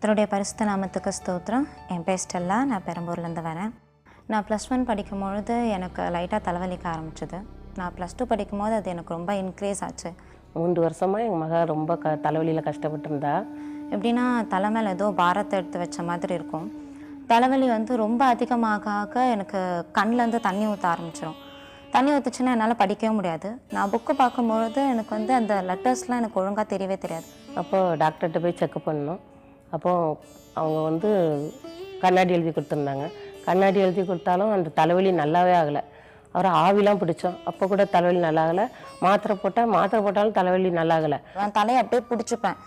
கர்த்தருடைய பரிசுத்த நாமத்துக்கு ஸ்தோத்திரம். என் பேர் ஸ்டெல்லா. நான் பெரம்பூர்லேருந்து வரேன். நான் +1 படிக்கும்பொழுது எனக்கு லைட்டாக தலைவலிக்க ஆரம்பிச்சிது. நான் +2 படிக்கும்போது அது எனக்கு ரொம்ப இன்க்ரீஸ் ஆச்சு. 3 வருஷமாக எங்கள் மகள் ரொம்ப தலைவலியில் கஷ்டப்பட்டுருந்தா. எப்படின்னா தலை மேலே ஏதோ பாரத்தை எடுத்து வச்ச மாதிரி இருக்கும். தலைவலி ரொம்ப அதிகமாக எனக்கு கண்ணிலேருந்து தண்ணி ஊற்ற ஆரம்பிச்சிடும். தண்ணி ஊற்றுச்சுன்னா என்னால் படிக்கவே முடியாது. நான் புக்கு பார்க்கும்பொழுது எனக்கு அந்த லெட்டர்ஸ்லாம் எனக்கு ஒழுங்காக தெரியவே தெரியாது. அப்போது டாக்டர்கிட்ட போய் செக்கப் பண்ணோம். அப்போது அவங்க கண்ணாடி எழுதி கொடுத்துருந்தாங்க. கண்ணாடி எழுதி கொடுத்தாலும் அந்த தலைவலி நல்லாவே ஆகலை. அப்புறம் ஆவிலாம் பிடிச்சோம். அப்போ கூட தலைவலி நல்லாகலை. மாத்திரை போட்டாலும் தலைவலி நல்லாகலை. நான் தலையை அப்படியே பிடிச்சிப்பேன்.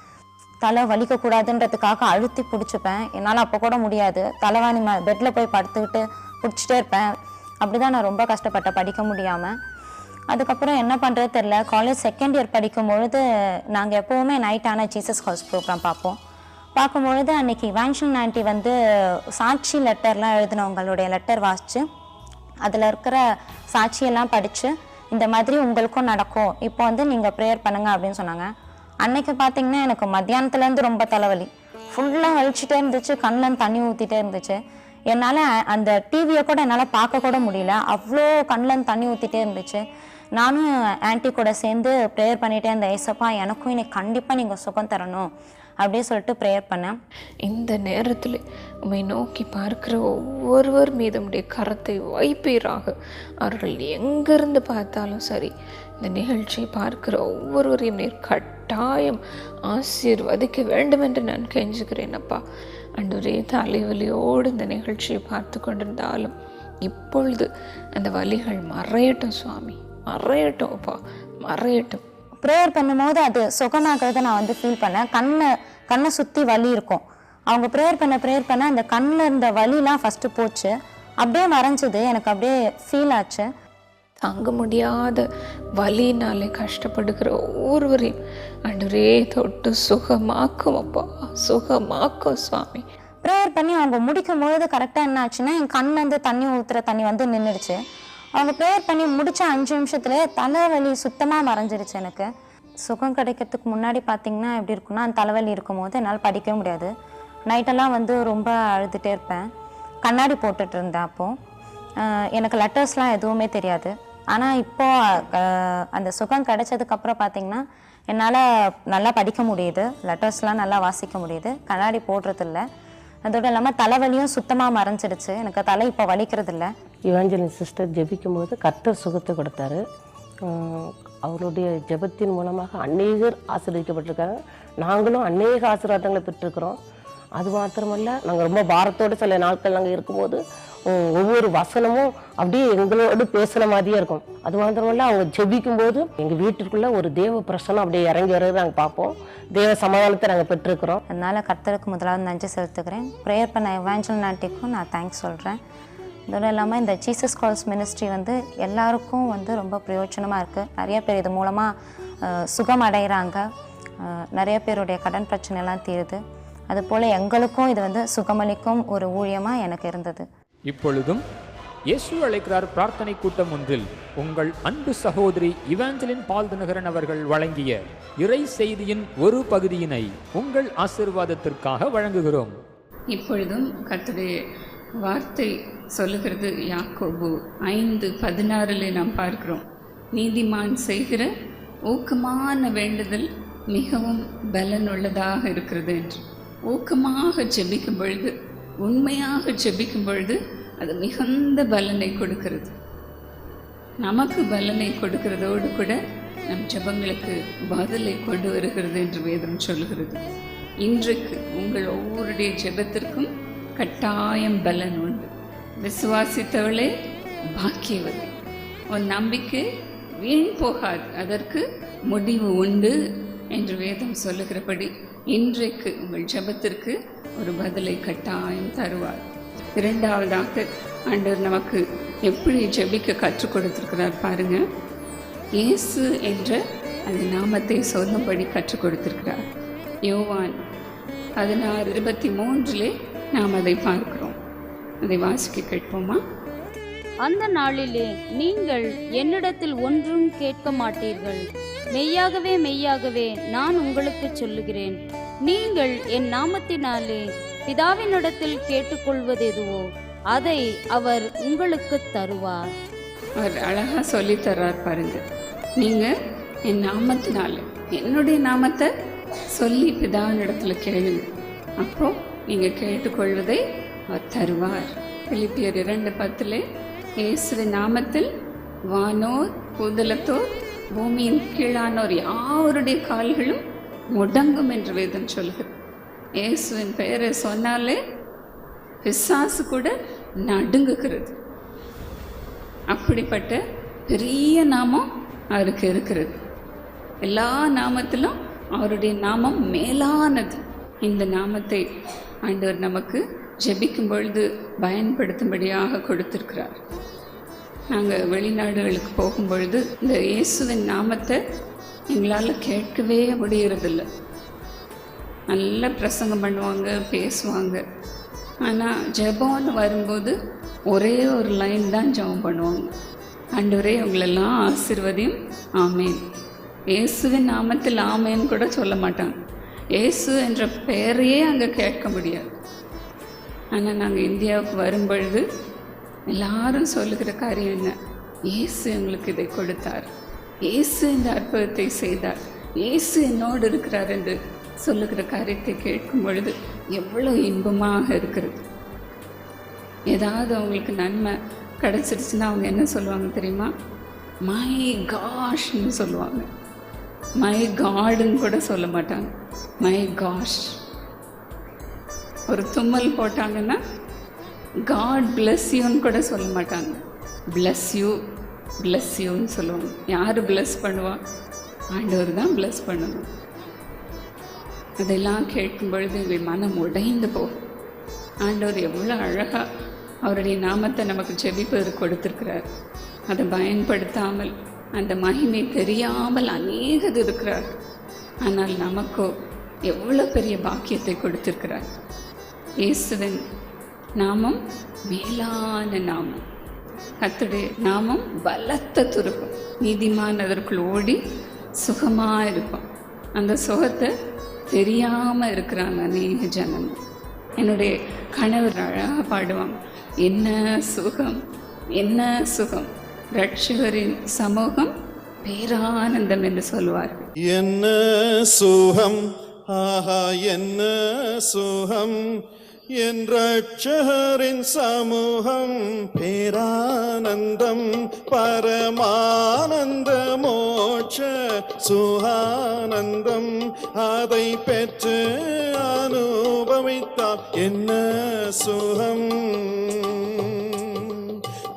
தலை வலிக்கக்கூடாதுன்றதுக்காக அழுத்தி பிடிச்சிப்பேன். என்னால் அப்போ கூட முடியாது. தலைவாணி பெட்டில் போய் படுத்துக்கிட்டு பிடிச்சிட்டே இருப்பேன். அப்படி தான் நான் ரொம்ப கஷ்டப்பட்டேன் படிக்க முடியாமல். அதுக்கப்புறம் என்ன பண்ணுறது தெரில. காலேஜ் செகண்ட் இயர் படிக்கும்பொழுது நாங்கள் எப்போவுமே நைட் ஆனால் ஜீசஸ் ஹவுஸ் ப்ரோக்ராம் பார்க்கும்பொழுது அன்றைக்கி இவான்ஷன் ஆண்டி சாட்சி லெட்டர்லாம் எழுதினவங்களுடைய லெட்டர் வாசித்து அதில் இருக்கிற சாட்சியெல்லாம் படித்து இந்த மாதிரி உங்களுக்கும் நடக்கும், இப்போ நீங்கள் ப்ரேயர் பண்ணுங்க அப்படின்னு சொன்னாங்க. அன்னைக்கு பார்த்தீங்கன்னா எனக்கு மத்தியானத்துலேருந்து ரொம்ப தலைவலி ஃபுல்லாக வலிச்சுட்டே இருந்துச்சு. கண்ணில் தண்ணி ஊற்றிட்டே இருந்துச்சு. என்னால் அந்த டிவியை கூட என்னால் பார்க்க கூட முடியல. அவ்வளோ கண்ணில் தண்ணி ஊற்றிட்டே இருந்துச்சு. நானும் ஆன்ட்டி கூட சேர்ந்து ப்ரேயர் பண்ணிகிட்டே இருந்தேன். ஏசப்பா எனக்கும் இன்னைக்கு கண்டிப்பாக நீங்கள் சுகம் தரணும் அப்படியே சொல்லிட்டு ப்ரேயர் பண்ணேன். இந்த நேரத்தில் உம்மை நோக்கி பார்க்கிற ஒவ்வொருவர் மீது உம்முடைய கரத்தை வைப்பீராக. அவர்கள் எங்கிருந்து பார்த்தாலும் சரி, இந்த நிகழ்ச்சியை பார்க்கிற ஒவ்வொருவரையும் நீர் கட்டாயம் ஆசீர்வதிக்க வேண்டும் என்று நான் கெஞ்சுகிறேன் அப்பா. ஆண்டவரே, தலைவலியோடு இந்த நிகழ்ச்சியை பார்த்து கொண்டிருந்தாலும் இப்பொழுது அந்த வலிகள் மறையட்டும் சுவாமி, மறையட்டும் அப்பா, மறையட்டும். ப்ரேயர் பண்ணும்போது அது சுகமாகிறத நான் ஃபீல் பண்ணேன். கண்ணை சுற்றி வலி இருக்கும். அவங்க ப்ரேயர் பண்ண அந்த கண்ணில் இருந்த வலிலாம் ஃபஸ்ட்டு போச்சு, அப்படியே மறைஞ்சது. எனக்கு அப்படியே ஃபீல் ஆச்சு. தாங்க முடியாத வலினாலே கஷ்டப்படுகிற ஒவ்வொருவரையும் ஆண்டவரே தொட்டு சுகமாக்கும் அப்பா, சுகமாக்கும் சுவாமி. ப்ரேயர் பண்ணி அவங்க முடிக்கும் பொழுது கரெக்டாக என்ன ஆச்சுன்னா என் கண்ணிலேருந்து தண்ணி ஊற்றுற தண்ணி நின்றுடுச்சு. அவங்க ப்ரேயர் பண்ணி முடித்த 5 நிமிஷத்துலேயே தலைவலி சுத்தமாக மறைஞ்சிருச்சு. எனக்கு சுகம் கிடைக்கிறதுக்கு முன்னாடி பார்த்திங்கன்னா எப்படி இருக்குன்னா, அந்த தலைவலி இருக்கும் போது என்னால் படிக்கவே முடியாது. நைட்டெல்லாம் ரொம்ப அழுதுகிட்டே இருப்பேன். கண்ணாடி போட்டுட்டு இருந்தேன். அப்போது எனக்கு லெட்டர்ஸ்லாம் எதுவுமே தெரியாது. ஆனால் இப்போது அந்த சுகம் கிடைச்சதுக்கப்புறம் பார்த்திங்கன்னா என்னால் நல்லா படிக்க முடியுது. லெட்டர்ஸ்லாம் நல்லா வாசிக்க முடியுது. கண்ணாடி போடுறதில்ல. அதோடு இல்லாமல் தலைவலியும் சுத்தமாக மறைஞ்சிடுச்சு. எனக்கு தலை இப்போ வலிக்கிறதில்ல. இவாஞ்சலின் சிஸ்டர் ஜெபிக்கும் போது கர்த்தர் சுகத்தை கொடுத்தாரு. அவருடைய ஜெபத்தின் மூலமாக அநேகர் ஆசீர்வதிக்கப்பட்டிருக்காங்க. நாங்களும் அநேக ஆசீர்வாதங்களை பெற்றிருக்கிறோம். அது மாத்திரமல்ல, நாங்கள் ரொம்ப பாரத்தோடு சில நாட்கள் நாங்கள் இருக்கும்போது ஒவ்வொரு வசனமும் அப்படியே எங்களோடு பேசுன மாதிரியே இருக்கும். அது மாத்திரமல்ல, அவங்க ஜெபிக்கும்போது எங்கள் வீட்டிற்குள்ளே ஒரு தேவ பிரசனம் அப்படியே இறங்கி வர்றது நாங்கள் பார்ப்போம். தேவ சமாதானத்தை நாங்கள் பெற்றிருக்கிறோம். அதனால் கர்த்தருக்கு முதலாவது நன்றி செலுத்துக்கிறேன். ப்ரேயர் பண்ண இவாஞ்சலின் ஆண்டிக்கும் நான் தேங்க்ஸ் சொல்கிறேன். இதோடு இல்லாமல் இந்த ஜீசஸ் கால்ஸ் மினிஸ்ட்ரி எல்லாருக்கும் ரொம்ப பிரயோஜனமாக இருக்குது. நிறைய பேர் இது மூலமாக சுகம் அடைகிறாங்க. நிறைய பேருடைய கடன் பிரச்சனைலாம் தீருது. அதுபோல் எங்களுக்கும் இது சுகமளிக்கும் ஒரு ஊழியமாக எனக்கு இருந்தது. இப்பொழுதும் இயேசு அழைக்கிறார் பிரார்த்தனை கூட்டம் ஒன்றில் உங்கள் அன்பு சகோதரி இவாஞ்சலின் பால் தினகரன் அவர்கள் வழங்கிய இறை செய்தியின் ஒரு பகுதியினை உங்கள் ஆசீர்வாதத்திற்காக வழங்குகிறோம். இப்பொழுதும் கர்த்தருடைய வார்த்தை சொல்லுகிறது. யாக்கோபு 5:16 நாம் பார்க்கிறோம். நீதிமான் செய்கிற ஊக்கமான வேண்டுதல் மிகவும் பலனுள்ளதாக இருக்கிறது என்று. ஊக்கமாக ஜெபிக்கும் பொழுது, உண்மையாக ஜெபிக்கும் பொழுது அது மிகுந்த பலனை கொடுக்கிறது. நமக்கு பலனை கொடுக்கிறதோடு கூட நம் ஜெபங்களுக்கு பதிலை கொண்டு வருகிறது என்று வேதம் சொல்கிறது. இன்றைக்கு உங்கள் ஒவ்வொருடைய ஜெபத்திற்கும் கட்டாயம் பலன் உண்டு. விசுவாசித்தவளே பாக்கியவதி, உன் நம்பிக்கை வீண் போகாது, அதற்கு முடிவு உண்டு என்று வேதம் சொல்லுகிறபடி இன்றைக்கு உங்கள் ஜெபத்திற்கு ஒரு பதிலை கட்டாயம் தருவார். இரண்டாவதாக ஆண்டவர் நமக்கு எப்படி ஜெபிக்க கற்றுக் கொடுத்திருக்கிறார் பாருங்க. இயேசு என்ற அந்த நாமத்தை சொல்லும்படி கற்றுக் கொடுத்திருக்கிறார். யோவான் 16:23 நாம் அதை பார்க்கிறோம். அதை வாசிக்க கேட்போமா? அந்த நாளிலே நீங்கள் என்னிடத்தில் ஒன்றும் கேட்க மாட்டீர்கள். மெய்யாகவே மெய்யாகவே நான் உங்களுக்கு சொல்லுகிறேன், நீங்கள் என் நாமத்தினாலே பிதாவினிடத்தில் கேட்டுக்கொள்வது எதுவோ அதை அவர் உங்களுக்கு தருவார். அவர் அழகா சொல்லி தர்றார் பாருங்க. நீங்க என் நாமத்தினால, என்னுடைய நாமத்தை சொல்லி பிதாவினிடத்துல கேளுங்க, அப்போ நீங்க கேட்டுக்கொள்வதை அவர் தருவார். பிலிப்பியர் 2:10 இயேசுவின் நாமத்தில் வானோர் பூதலத்தோர் பூமியின் கீழானோர் யாவருடைய கால்களும் முடங்கும் என்று வேதம் சொல்கிறது. இயேசுவின் பெயரை சொன்னாலே பிசாசு கூட நடுங்குகிறது. அப்படிப்பட்ட பெரிய நாமம் அவருக்கு இருக்கிறது. எல்லா நாமத்திலும் அவருடைய நாமம் மேலானது. இந்த நாமத்தை ஆண்டவர் நமக்கு ஜெபிக்கும் பொழுது பயன்படுத்தும்படியாக கொடுத்திருக்கிறார். நாங்கள் வெளிநாடுகளுக்கு போகும்பொழுது இந்த இயேசுவின் நாமத்தை எங்களால் கேட்கவே முடியறதில்லை. நல்ல பிரசங்கம் பண்ணுவாங்க, பேசுவாங்க. ஆனால் ஜெபம்னு வரும்போது ஒரே ஒரு லைன் தான் ஜெபம் பண்ணுவாங்க. ஆண்டவரே உங்களெல்லாம் ஆசீர்வதியும், ஆமேன். இயேசுவின் நாமத்தில் ஆமேன்னு கூட சொல்ல மாட்டாங்க. இயேசு என்ற பெயரையே அங்கே கேட்க முடியாது. ஆனால் நாங்கள் இந்தியாவுக்கு வரும்பொழுது எல்லாரும் சொல்லுகிற காரியம் என்ன? இயேசு எங்களுக்கு இதை கொடுத்தார், இயேசு இந்த அற்புதத்தை செய்தார், இயேசு என்னோடு இருக்கிறார் என்று சொல்லுகிற காரியத்தை கேட்கும் பொழுது எவ்வளோ இன்பமாக இருக்கிறது. ஏதாவது அவங்களுக்கு நன்மை கிடச்சிருச்சுன்னா அவங்க என்ன சொல்லுவாங்க தெரியுமா? மை காஷ்ன்னு சொல்லுவாங்க. மை காடுன்னு கூட சொல்ல மாட்டாங்க, மை காஷ். ஒரு தும்மல் போட்டாங்கன்னா காட் பிளஸ் யூன்னு கூட சொல்ல மாட்டாங்க, பிளஸ் யூ, பிளஸ் யூன்னு சொல்லுவாங்க. யார் பிளஸ் பண்ணுவா? ஆண்டவர் தான் பிளஸ் பண்ணணும். அதெல்லாம் கேட்கும் பொழுது எங்கள் மனம் உடைந்து போகும். ஆண்டவர் எவ்வளோ அழகாக அவருடைய நாமத்தை நமக்கு ஜெபிப்பதற்கு கொடுத்திருக்கிறார். அதை பயன்படுத்தாமல், அந்த மகிமை தெரியாமல் அநேகது இருக்கிறார். ஆனால் நமக்கோ எவ்வளோ பெரிய பாக்கியத்தை கொடுத்திருக்கிறார். இயேசுவின் நாமம் மேலான நாமம். கர்த்தருடைய நாமம் பலத்த துருக்கம். நீதிமான் அதற்குள் ஓடி சுகமாக இருக்கும். அந்த சுகத்தை தெரியாமல் இருக்கிறாங்க அநேக ஜனங்க. என்னுடைய கணவர் அழகாக பாடுவாங்க, என்ன சுகம், என்ன சுகம், ரட்சகரின் சமூகம் பேரானந்தம் என்று சொல்வார்கள். என்ன சுகம், ஆஹா என்ன சுகம், என் ரட்சகரின் சமூகம் பேரானந்தம், பரமானந்த மோட்ச சுகானந்தம், அதை பெற்று அனுபவித்தால் என்ன சுகம்.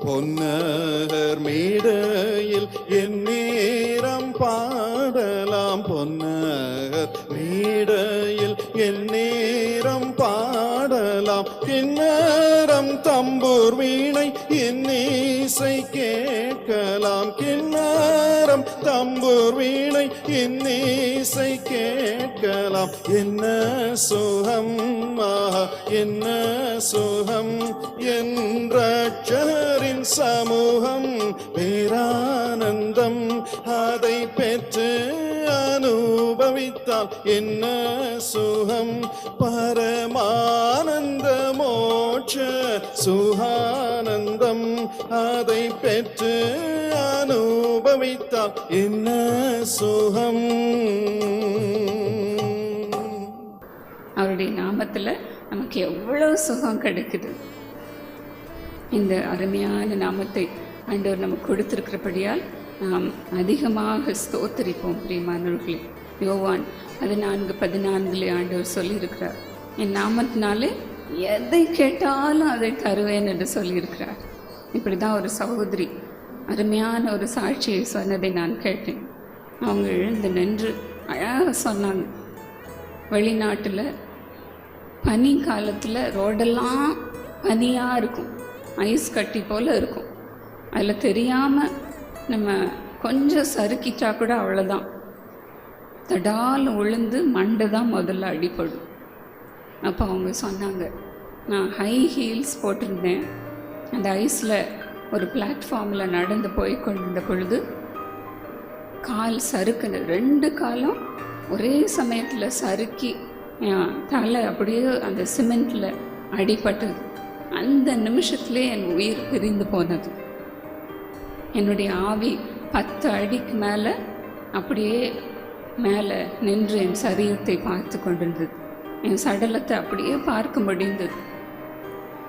பொன்னகர் மேடையில் என் நேரம் பாடலாம், பொன்னகர் மேடையில் என் நேரம் பாடலாம், கிண்ணறம் தம்பூர் வீணை என் இசை கேட்கலாம், கிண்ணறம் தம்பூர் வீணை என் இசை கேட்கலாம். என்ன சுகம், ஆஹா என்ன சுகம், என் ரட்சகரின் சமூகம் பேரானந்தம், அதை பெற்று அனுபவித்தால் என்ன சுகம். பரமானந்த மோட்ச சுகானந்தம், அதை பெற்று அனுபவித்தால் என்ன சுகம். அவருடைய நாமத்தில் நமக்கு எவ்வளோ சுகம் கிடைக்குது. இந்த அருமையான நாமத்தை ஆண்டவர் நமக்கு கொடுத்திருக்கிறபடியால் நாம் அதிகமாக ஸ்தோத்தரிப்போம். பிரியமானவர்களே, யோவான் 14:14 ஆண்டவர் சொல்லியிருக்கிறார், என் நாமத்தினாலே எதை கேட்டாலும் அதை தருவேன் என்று சொல்லியிருக்கிறார். இப்படி தான் ஒரு சகோதரி அருமையான ஒரு சாட்சியை சொன்னதை நான் கேட்டேன். அவங்க எழுந்து நின்று அழகாக சொன்னாங்க. வெளிநாட்டில் பனி காலத்தில் ரோடெல்லாம் பனியாக இருக்கும், ஐஸ் கட்டி போல் இருக்கும். அதில் தெரியாமல் நம்ம கொஞ்சம் சறுக்கிட்டா கூட அவ்வளோதான், தடால் உளுந்து மண்டை தான் முதல்ல அடிப்படும். அப்போ அவங்க சொன்னாங்க, நான் ஹை ஹீல்ஸ் போட்டிருந்தேன், அந்த ஐஸில் ஒரு பிளாட்ஃபார்மில் நடந்து போய் கொண்டிருந்த பொழுது கால் சறுக்குது. 2 காலும் ஒரே சமயத்தில் சறுக்கி என் தலை அப்படியே அந்த சிமெண்ட்டில் அடிபட்டது. அந்த நிமிஷத்துலே என் உயிர் பிரிந்து போனது. என்னுடைய ஆவி 10 அடிக்கு மேலே அப்படியே மேலே நின்று என் சரீரத்தை பார்த்து கொண்டிருந்தது. என் சடலத்தை அப்படியே பார்க்க முடிந்தது.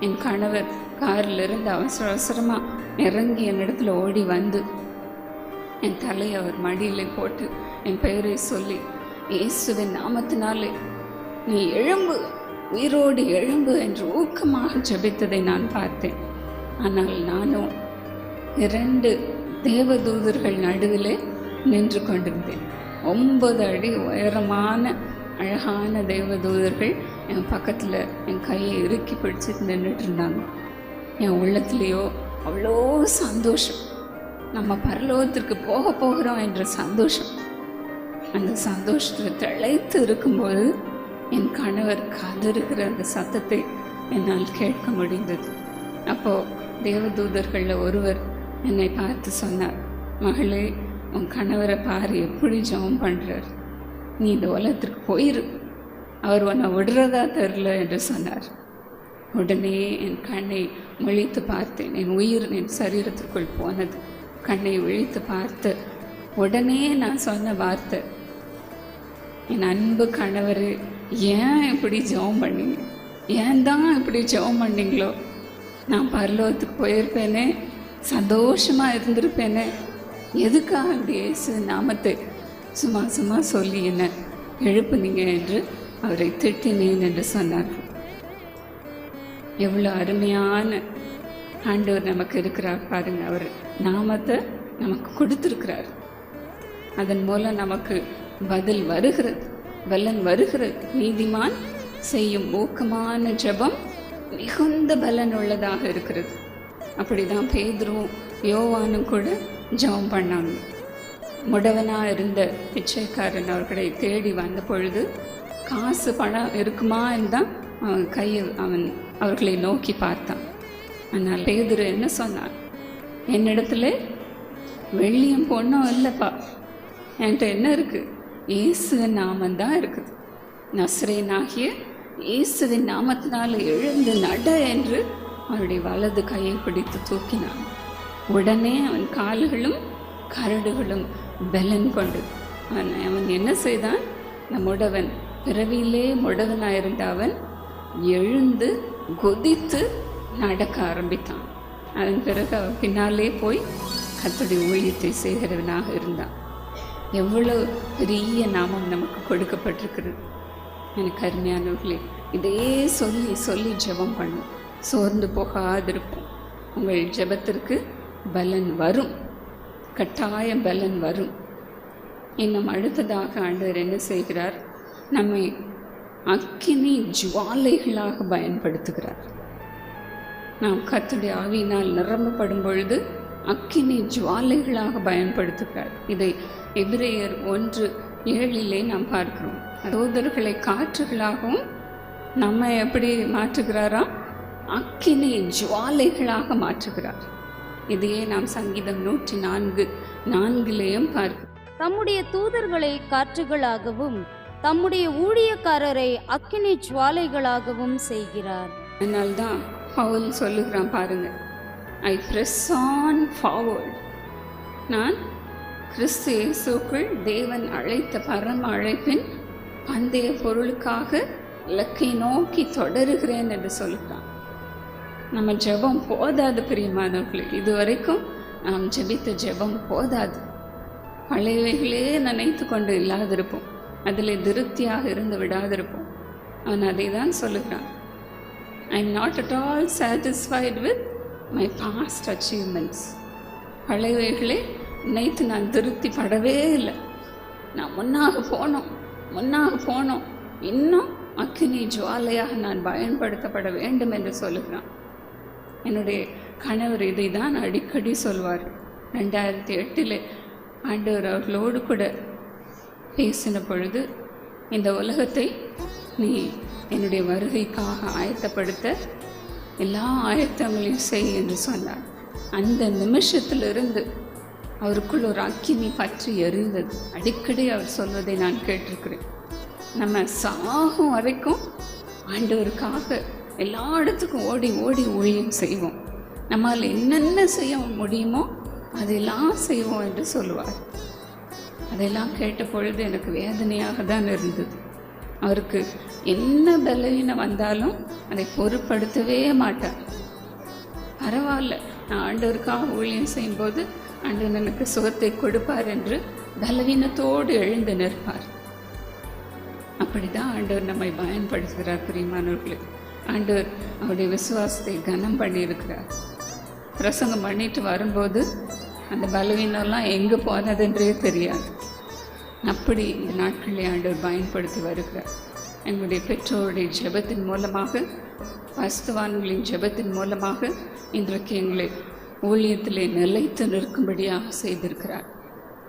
என் கணவர் காரில் இருந்து அவசர அவசரமாக இறங்கி என்னிடத்துல ஓடி வந்து என் தலையை அவர் மடியில் போட்டு என் பெயரை சொல்லி, இயேசுவின் நாமத்தினாலே நீ எழும்பு, உயிரோடு எழும்பு என்று ஊக்கமாக ஜெபித்ததை நான் பார்த்தேன். ஆனால் நானும் 2 தேவதூதர்கள் நடுவிலே நின்று கொண்டிருந்தேன். 9 அடி உயரமான அழகான தேவதூதர்கள் என் பக்கத்தில் என் கையை இறுக்கி பிடிச்சிட்டு நின்றுட்டு இருந்தாங்க. என் உள்ளத்துலேயோ அவ்வளோ சந்தோஷம், நம்ம பரலோகத்திற்கு போகிறோம் என்ற சந்தோஷம். அந்த சந்தோஷத்தில் திளைத்து இருக்கும்போது என் கணவர் கதறுகிற அந்த சத்தத்தை என்னால் கேட்க முடிந்தது. அப்போது தேவதூதர்களில் ஒருவர் என்னை பார்த்து சொன்னார், மகளே, உன் கணவரை பாரு எப்படி ஜெபம் பண்ணுறார், நீ இந்த உலகத்திற்கு போயிரு, அவர் உன்னை விடுறதா தெரில என்று சொன்னார். உடனே என் கண்ணை விழித்து பார்த்தேன். என் உயிர் என் சரீரத்திற்குள் போனது. கண்ணை விழித்து பார்த்து உடனே நான் சொன்ன வார்த்தை, என் அன்பு கணவர், ஏன் இப்படி ஜெபம் பண்ணீங்க, ஏன் தான் இப்படி ஜெபம் பண்ணீங்களோ, நான் பரலோகத்துக்கு போயிருப்பேனே, சந்தோஷமாக இருந்திருப்பேனே, எதுக்காக அப்படி இயேசு நாமத்தை சும்மா சும்மா சொல்லி என்ன எழுப்புனீங்க என்று அவரை திட்டினேன் என்று சொன்னார்கள். எவ்வளோ அருமையான ஆண்டவர் நமக்கு இருக்கிறார் பாருங்க. அவர் நாமத்தை நமக்கு கொடுத்துருக்கிறார். அதன் மூலம் நமக்கு பதில் வருகிறது, பலன் வருகிறது. நீதிமான் செய்யும் ஊக்கமான ஜெபம் மிகுந்த பலன் உள்ளதாக இருக்கிறது. அப்படிதான் பேதுருவும் யோவானும் கூட ஜெபம் பண்ணாங்க. முடவனாக இருந்த பிச்சைக்காரன் அவர்களை தேடி வந்த பொழுது காசு பணம் இருக்குமான்னு தான் அவன் அவர்களை நோக்கி பார்த்தான். ஆனால் பேதுரு என்ன சொன்னான், என்னிடத்துல வெள்ளியும் பொண்ணும் இல்லைப்பா, என்கிட்ட என்ன இருக்குது, இயேசுவின் நாமந்தான் இருக்குது. நஸ்ரேனாகிய இயேசுவின் நாமத்தினால் எழுந்து நட என்று அவருடைய வலது கையை பிடித்து தூக்கினான். உடனே அவன் கால்களும் கரடுகளும் பலன் கொண்டு அவன் என்ன செய்தான், முடவன், பிறவியிலே முடவனாயிருந்த அவன் எழுந்து கொதித்து நடக்க ஆரம்பித்தான். அதன் பிறகு அவன் பின்னாலே போய் கர்த்தருடைய ஊழியத்தை செய்கிறவனாக இருந்தான். எவ்வளவு பெரிய நாமம் நமக்கு கொடுக்கப்பட்டிருக்கிறது. எனக்கு அருமையானவர்களே, இதே சொல்லி சொல்லி ஜெபம் பண்ணும், சோர்ந்து போகாதிருப்போம். உங்கள் ஜெபத்திற்கு பலன் வரும், கட்டாயம் பலன் வரும். இன்னும் அடுத்ததாக ஆண்டவர் என்ன செய்கிறார், நம்மை அக்கினி ஜுவாலைகளாக பயன்படுத்துகிறார். நாம் கர்த்தருடைய ஆவியினால் நிரம்பப்படும் பொழுது அக்கினி ஜுவாலைகளாக பயன்படுத்துகிறார். இதை எபிரேயர் 1:7 நாம் பார்க்கிறோம். தூதர்களை காற்றுகளாகவும் நம்ம எப்படி மாற்றுகிறாரா, அக்கினி ஜுவாலைகளாக மாற்றுகிறார். இதையே நாம் சங்கீதம் 104:4 பார்க்கிறோம். தம்முடைய தூதர்களை காற்றுகளாகவும் தம்முடைய ஊழியக்காரரை அக்கினி ஜுவாலைகளாகவும் செய்கிறார். அதனால்தான் பவுல் சொல்லுகிறான் பாருங்க, ஐ பிரஸ் ஆன் ஃபார்வர்ட். நான் கிறிஸ்து இயேசுக்குள் தேவன் அழைத்த பரம அழைப்பின் பந்தய பொருளுக்காக இலக்கை நோக்கி தொடருகிறேன் என்று சொல்லுகிறான். நம்ம ஜெபம் போதாது பிரியமானவர்களே, இதுவரைக்கும் நாம் ஜெபித்த ஜெபம் போதாது. பழையவைகளே நினைத்து கொண்டு இல்லாதிருப்போம், அதில் திருப்தியாக இருந்து விடாதிருப்போம். அவன் அதை தான் சொல்லுகிறான், I am not at all satisfied with my past achievements. பழையவைகளே நினைத்து நான் திருப்தி படவே இல்லை. நான் முன்னாக போனோம், இன்னும் அக்கினி ஜுவாலையாக நான் பயன்படுத்தப்பட வேண்டும் என்று சொல்லுகிறான். என்னுடைய கணவர் இதை தான் அடிக்கடி சொல்வார். 2008 ஆண்டவர் அவர்களோடு கூட பேசின பொழுது, இந்த உலகத்தை நீ என்னுடைய வருகைக்காக ஆயத்தப்படுத்த எல்லா ஆயத்தங்களையும் செய் என்று சொன்னார். அந்த நிமிஷத்திலிருந்து அவருக்குள் ஒரு அக்கினி பற்றி எரிந்தது. அடிக்கடி அவர் சொல்வதை நான் கேட்டிருக்கிறேன். நம்ம சாகும் வரைக்கும் ஆண்டவருக்காக எல்லா இடத்துக்கும் ஓடி ஓடி ஊழியம் செய்வோம். நம்மால் என்னென்ன செய்ய முடியுமோ அதெல்லாம் செய்வோம் என்று சொல்லுவார். அதெல்லாம் கேட்ட பொழுது எனக்கு வேதனையாக தான் இருந்தது. அவருக்கு என்ன பலவீனம் வந்தாலும் அதை பொருட்படுத்தவே மாட்டார். பரவாயில்ல, நான் ஆண்டவருக்காக ஊழியம் செய்யும்போது ஆண்டவர் எனக்கு சுகத்தை கொடுப்பார் என்று பலவீனத்தோடு எழுந்து நிற்பார். அப்படிதான் ஆண்டவர் நம்மை பயன்படுத்துகிறார். பிரியமானவர்களே, ஆண்டவர் அவருடைய விசுவாசத்தை கனம் பண்ணியிருக்கிறார். பிரசங்கம் பண்ணிட்டு வரும்போது அந்த பலவீனம்லாம் எங்கே போனதுன்றே தெரியாது. அப்படி இந்த நாட்களில் ஆண்டவர் பயன்படுத்தி வருகிறார். எங்களுடைய பெற்றோருடைய ஜெபத்தின் மூலமாக, வாஸ்தவான்களின் ஜெபத்தின் மூலமாக இன்றைக்கு எங்களை ஊழியத்திலே நிலைத்து நிற்கும்படியாக செய்திருக்கிறார்.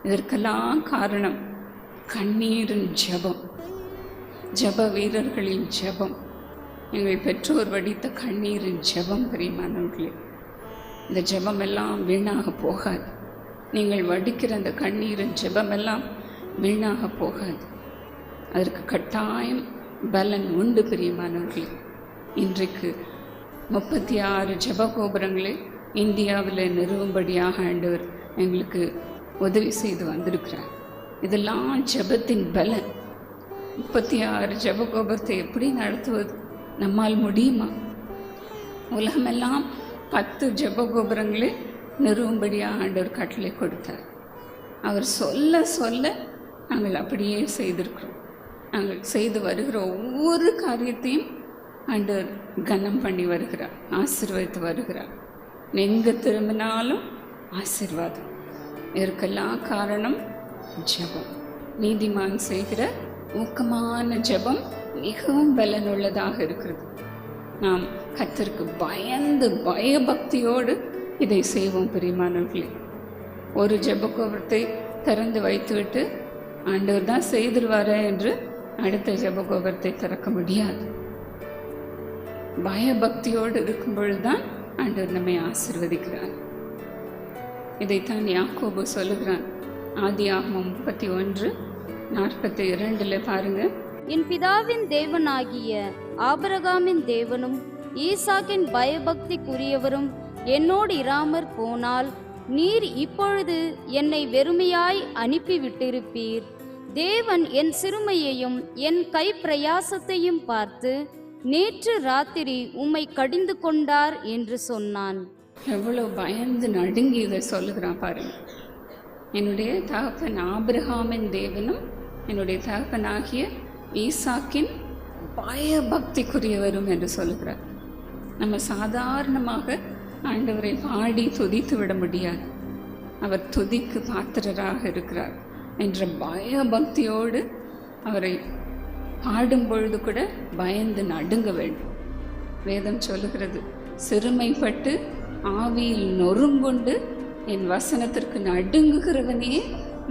இதற்கெல்லாம் காரணம் கண்ணீரின் ஜெபம், ஜெப வீரர்களின் ஜெபம், எங்கள் பெற்றோர் வடித்த கண்ணீரின் ஜெபம். பிரியமானவர்களே, இந்த ஜெபமெல்லாம் வீணாக போகாது. நீங்கள் வடிக்கிற அந்த கண்ணீரின் ஜெபமெல்லாம் வீணாக போகாது. அதற்கு கட்டாயம் பலன் உண்டு. பிரியமானவர்களே, இன்றைக்கு 36 ஜெப கோபுரங்களை இந்தியாவில் நிறுவும்படியாக ஆண்டவர் எங்களுக்கு உதவி செய்து வந்திருக்கிறார். இதெல்லாம் ஜெபத்தின் பலன். 36 ஜெப கோபுரத்தை எப்படி நடத்துவது? நம்மால் முடியுமா? உலகமெல்லாம் 10 ஜெப கோபுரங்களை நிறுவும்படியாக ஆண்டவர் கட்டளை கொடுத்தார். அவர் சொல்ல சொல்ல நாங்கள் அப்படியே செய்திருக்கிறோம். நாங்கள் செய்து வருகிற ஒவ்வொரு காரியத்தையும் ஆண்டவர் கனம் பண்ணி வருகிறார், ஆசீர்வதித்து வருகிறார். எங்கே திரும்பினாலும் ஆசீர்வாதம். இதற்கெல்லாம் காரணம் ஜெபம். நீதிமான் செய்கிற ஊக்கமான ஜெபம் மிகவும் பலனுள்ளதாக இருக்கிறது. நாம் கர்த்தருக்கு பயந்து பயபக்தியோடு இதை செய்வோம். பிரியமானவர்களே, ஒரு ஜெப கோபுரத்தை திறந்து வைத்துவிட்டு ஆண்டவர் தான் செய்திருவார என்று அடுத்த ஜெப கோபுரத்தை திறக்க முடியாது. பயபக்தியோடு இருக்கும் பொழுதுதான் ஆண்டவர் நம்மை ஆசீர்வதிக்கிறார். இதைத்தான் யாக்கோபு சொல்லுகிறான். ஆதியாகமம் 31:42 பாருங்க. என் பிதாவின் தேவனாகிய ஆபிரகாமின் தேவனும் ஈசாக்கின் பயபக்திக்குரியவரும் என்னோடு இராமற் போனால் நீர் இப்பொழுது என்னை வெறுமையாய் அனுப்பிவிட்டிருப்பீர். தேவன் என் சிறுமையையும் என் கை பிரயாசத்தையும் பார்த்து நேற்று ராத்திரி உம்மை கடிந்து கொண்டார் என்று சொன்னான். எவ்வளவு பயந்து நடுங்கி இதை சொல்லுகிறான் பாருங்க. என்னுடைய தகப்பன் ஆபிரகாமின் தேவனும் என்னுடைய தகப்பனாகிய ஈசாக்கின் பயபக்திக்குரியவரும் என்று சொல்லுகிறார். நம்ம சாதாரணமாக ஆண்டவரை பாடி துதித்து விட முடியாது. அவர் துதிக்கு பாத்திரராக இருக்கிறார் என்ற பயபக்தியோடு அவரை பாடும் பொழுது கூட பயந்து நடுங்க வேண்டும். வேதம் சொல்லுகிறது, சிறுமைப்பட்டு ஆவியில் நொறுங்குண்டு என் வசனத்திற்கு நடுங்குகிறவனே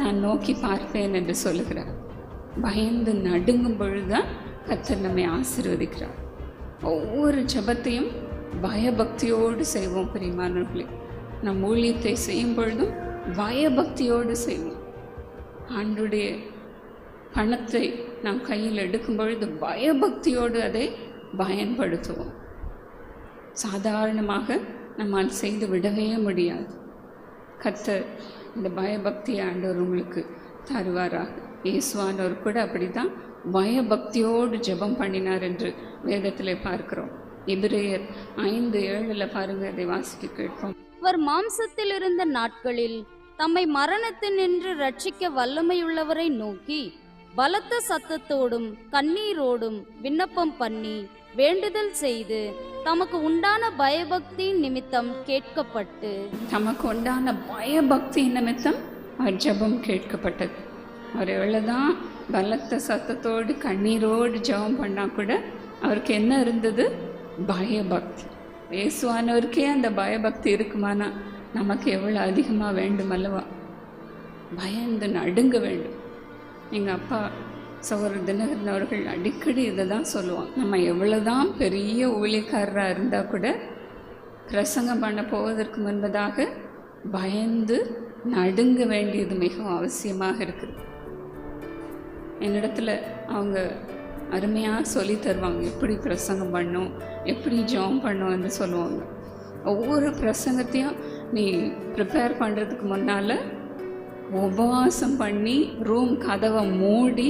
நான் நோக்கி பார்ப்பேன் என்று சொல்லுகிறார். பயந்து நடுங்கும் பொழுதுதான் கர்த்தர் நம்மை ஆசீர்வதிக்கிறார். ஒவ்வொரு ஜெபத்தையும் பயபக்தியோடு செய்வோம். பிரியமானவர்களே, நம் ஊழியத்தை செய்யும் பொழுதும் பயபக்தியோடு செய்வோம். ஆண்டுடைய பணத்தை நாம் கையில் எடுக்கும் பொழுது பயபக்தியோடு அதை பயன்படுத்துவோம். சாதாரணமாக நம்மால் செய்து விடவே முடியாது. கர்த்தர் இந்த பயபக்தியை ஆண்டவர் உங்களுக்கு தருவாராக. இயேசுவானவர் கூட அப்படி தான் பயபக்தியோடு ஜெபம் பண்ணினார் என்று வேதத்தில் பார்க்கிறோம். எபிரேயர் 5:7 பாருங்க, அதை வாசிக்க கேட்போம். அவர் மாம்சத்தில் இருந்த நாட்களில் தம்மை மரணத்தினின்று ரட்சிக்க வல்லமையுள்ளவரை நோக்கி பலத்த சத்தத்தோடும் கண்ணீரோடும் விண்ணப்பம் பண்ணி வேண்டுதல் செய்து தமக்கு உண்டான பயபக்தி நிமித்தம் கேட்கப்பட்டு தமக்கு உண்டான பயபக்தி நிமித்தம் அவர் ஜெபம் கேட்கப்பட்டது. அவர் எவ்வளோதான் பலத்த சத்தத்தோடு கண்ணீரோடு ஜெபம் பண்ணால் கூட அவருக்கு என்ன இருந்தது? பயபக்தி. இயேசுவானவருக்கே அந்த பயபக்தி இருக்குமானா நமக்கு எவ்வளோ அதிகமாக வேண்டும் அல்லவா? பயந்து நடுங்க வேண்டும். எங்கள் அப்பா சகோதரர் தினகரன் அவர்கள் அடிக்கடி இதை தான் சொல்லுவாங்க. நம்ம எவ்வளோதான் பெரிய ஊழியக்காரராக இருந்தால் கூட பிரசங்கம் பண்ண போவதற்கு முன்பதாக பயந்து நடுங்க வேண்டியது மிகவும் அவசியமாக இருக்குது. என்னிடத்துல அவங்க அருமையாக சொல்லி தருவாங்க, எப்படி பிரசங்கம் பண்ணும், எப்படி ஜெபம் பண்ணும்னு சொல்லுவாங்க. ஒவ்வொரு பிரசங்கத்தையும் நீ ப்ரிப்பேர் பண்ணுறதுக்கு முன்னால் உபவாசம் பண்ணி ரூம் கதவை மூடி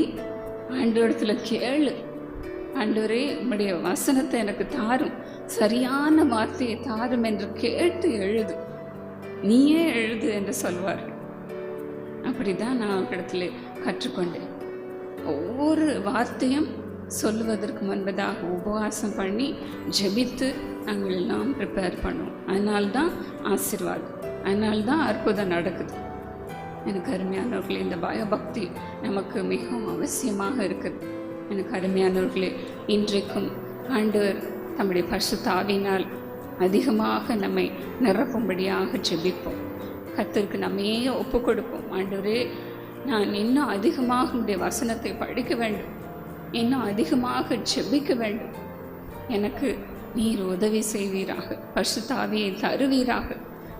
ஆண்டவரிடத்துல கேளு, ஆண்டவரே உம்முடைய வசனத்தை எனக்கு தாரும், சரியான வார்த்தையை தாரும் என்று கேட்டு எழுது, நீயே எழுது என்று சொல்வார்கள். அப்படி தான் நான் இடத்துல கற்றுக்கொண்டேன். ஒவ்வொரு வார்த்தையும் சொல்லுவதற்கு முன்பதாக உபவாசம் பண்ணி ஜெபித்து நாங்கள் எல்லாம் ப்ரிப்பேர் பண்ணுவோம். அதனால்தான் ஆசீர்வாதம், அதனால்தான் அற்புதம் நடக்குது. எனக்கு அருமையானவர்களே, இந்த பயபக்தி நமக்கு மிகவும் அவசியமாக இருக்குது. எனக்கு அருமையானவர்களே, இன்றைக்கும் ஆண்டவர் தம்முடைய பரிசுத்த ஆவியினால் அதிகமாக நம்மை நிரப்பும்படியாக ஜெபிப்போம். கர்த்தருக்கு நம்மையே ஒப்பு கொடுப்போம். ஆண்டவரே, நான் இன்னும் அதிகமாக உடைய வசனத்தை படிக்க வேண்டும், இன்னும் அதிகமாக ஜெபிக்க வேண்டும், எனக்கு நீர் உதவி செய்வீராக, பரிசுத்த ஆவியை தருவீராக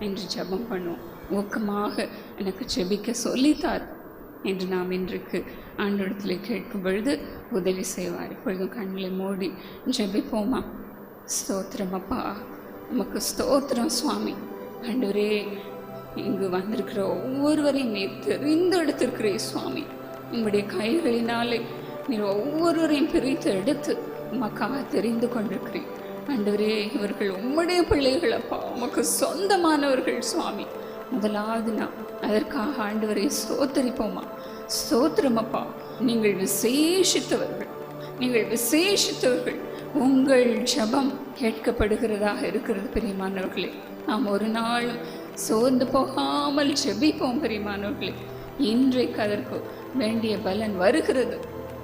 என்று ஜெபம் பண்ணுவோம். ஊக்கமாக எனக்கு ஜெபிக்க சொல்லித்தார் என்று நாம் இன்றைக்கு ஆண்டவரிடத்தில் கேட்கும் பொழுது உதவி செய்வார். இப்பொழுதும் கண்களை மூடி ஜெபிப்போமா? ஸ்தோத்திரம் அப்பா, நமக்கு ஸ்தோத்திரம் சுவாமி. ஆண்டவரே, இங்கு வந்திருக்கிற ஒவ்வொருவரையும் நீர் தெரிந்தெடுத்திருக்கிறே சுவாமி. உங்களுடைய கைகளினாலே நீர் ஒவ்வொருவரையும் பிரித்து எடுத்து உமக்காக தெரிந்து கொண்டிருக்கிறேன். ஆண்டவரே, இவர்கள் உம்முடைய பிள்ளைகள் அப்பா, உமக்கு சொந்தமானவர்கள் சுவாமி. முதலாவது நான் அதற்காக ஆண்டவரை ஸ்தோத்தரிப்போமா? ஸ்தோத்திரம் அப்பா, நீங்கள் விசேஷித்தவர்கள், நீங்கள் விசேஷித்தவர்கள். உங்கள் ஜெபம் கேட்கப்படுகிறதாக இருக்கிறது பிரியமானவர்களே. நாம் ஒரு நாள் சோர்ந்து போகாமல் ஜெபிப்போம் பிரியமானவர்களே. இன்றைக்கு அதற்கு வேண்டிய பலன் வருகிறது.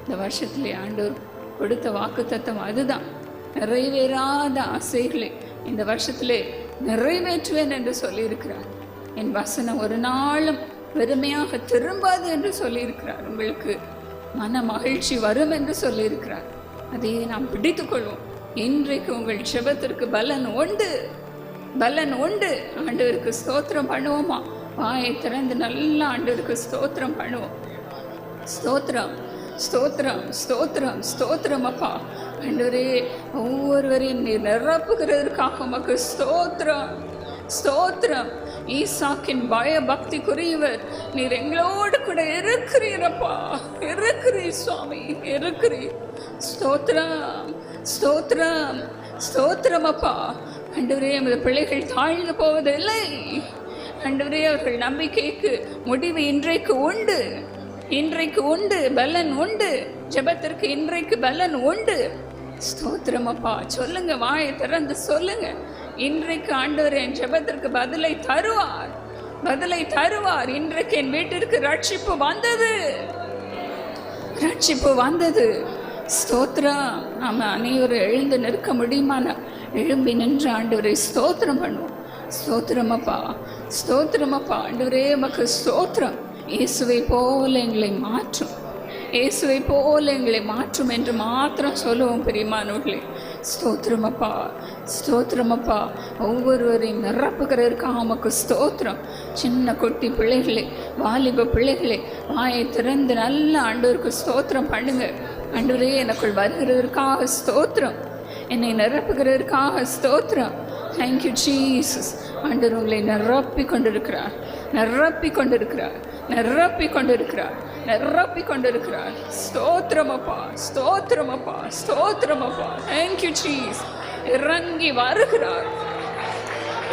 இந்த வருஷத்திலே ஆண்டவர் கொடுத்த வாக்குத்தத்தம் அதுதான். நிறைவேறாத ஆசைகளை இந்த வருஷத்திலே நிறைவேற்றுவேன் என்று சொல்லியிருக்கிறார். என் வசனம் ஒரு நாளும் வெறுமையாக திரும்பாது என்று சொல்லியிருக்கிறார். உங்களுக்கு மன மகிழ்ச்சி வரும் என்று சொல்லியிருக்கிறார். அதையே நாம் பிடித்துக்கொள்வோம். இன்றைக்கு உங்கள் ஜெபத்திற்கு பலன் உண்டு, பலன் உண்டு. ஆண்டவருக்கு ஸ்தோத்திரம் பண்ணுவோமா? வாயை திறந்து நல்லா ஆண்டவருக்கு ஸ்தோத்திரம் பண்ணுவோம். ஸ்தோத்திரம், ஸ்தோத்திரம், ஸ்தோத்திரம், ஸ்தோத்திரம் அப்பா. ஆண்டவரே, ஒவ்வொருவரையும் நீர் நிரப்புகிறதற்காக உமக்கு ஸ்தோத்திரம், ஸ்தோத்திரம். ஈசாக்கின் பயபக்திக்குரியவர், நீர் எங்களோடு கூட இருக்கிறீரப்பா, இருக்கிறீர் சுவாமி, இருக்கிறீர். ஸ்தோத்திரம், ஸ்தோத்திரம், ஸ்தோத்திரம் அப்பா. ஆண்டவரே, எமது பிள்ளைகள் தாழ்ந்து போவதில்லை. ஆண்டவரே, அவர்கள் நம்பிக்கைக்கு முடிவு இன்றைக்கு உண்டு, இன்றைக்கு உண்டு, பலன் உண்டு. ஜெபத்திற்கு இன்றைக்கு பலன் உண்டு. ஸ்தோத்திரம் அப்பா. சொல்லுங்க, வாயை திறந்து சொல்லுங்க. இன்றைக்கு ஆண்டவர் என் ஜெபத்திற்கு பதிலை தருவார், பதிலை தருவார். இன்றைக்கு என் வீட்டிற்கு ரட்சிப்பு வந்தது, ரட்சிப்பு வந்தது. ஸ்தோத்திரம். நாம் அனைவரும் எழுந்து நிற்க முடியுமான எழும்பி நின்று ஆண்டவரை ஸ்தோத்திரம் பண்ணுவோம். ஸ்தோத்திரம் அப்பா, ஸ்தோத்திரம் அப்பா. ஆண்டவரே, உமக்கு ஸ்தோத்திரம். இயேசுவை போல எங்களை மாற்றும், இயேசுவை போல எங்களை மாற்றும் என்று மாத்திரம் சொல்லுவோம் பிரியமானவர்களே. ஸ்தோத்திரம் அப்பா, ஸ்தோத்திரம் அப்பா. ஒவ்வொருவரையும் நிரப்புகிறதற்காக உமக்கு ஸ்தோத்திரம். சின்ன குட்டி பிள்ளைகளே, வாலிப பிள்ளைகளே, வாயை திறந்து நல்ல ஆண்டவருக்கு ஸ்தோத்திரம் பண்ணுங்க. ஆண்டவரே, எனக்குள் வருகிறதற்காக ஸ்தோத்திரம், என்னை நிரப்புகிறதற்காக ஸ்தோத்திரம். Thank you Jesus. ஆண்டவர் உங்களை நிரப்பி கொண்டிருக்கிறார், நிரப்பி கொண்டிருக்கிறார், நிரப்பி கொண்டிருக்கிறார், நிரப்பி கொண்டிருக்கிறார். ஸ்தோத்திரம் அப்பா, ஸ்தோத்திரம் அப்பா, ஸ்தோத்திரம் அப்பா. Thank you Jesus. இறங்கி வருகிறார்,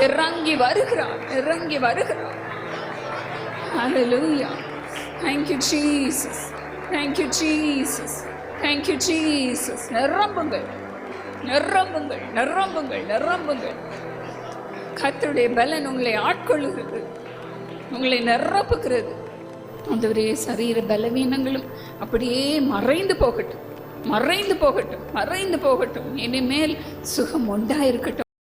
இறங்கி வருகிறார், இறங்கி வருகிறார். Hallelujah. Thank you Jesus, thank you Jesus, thank you Jesus. நிரம்புங்கள், நிரம்புங்கள், நிரம்புங்கள், நிரம்புங்கள். கர்த்தருடைய பலன் உங்களை ஆட்கொள்ளுகிறது, உங்களை நிரப்புகிறது. ஆண்டவரே, சரீர பலவீனங்களும் அப்படியே மறைந்து போகட்டும், மறைந்து போகட்டும், மறைந்து போகட்டும். இனிமேல் சுகம் உண்டாயிருக்கட்டும்.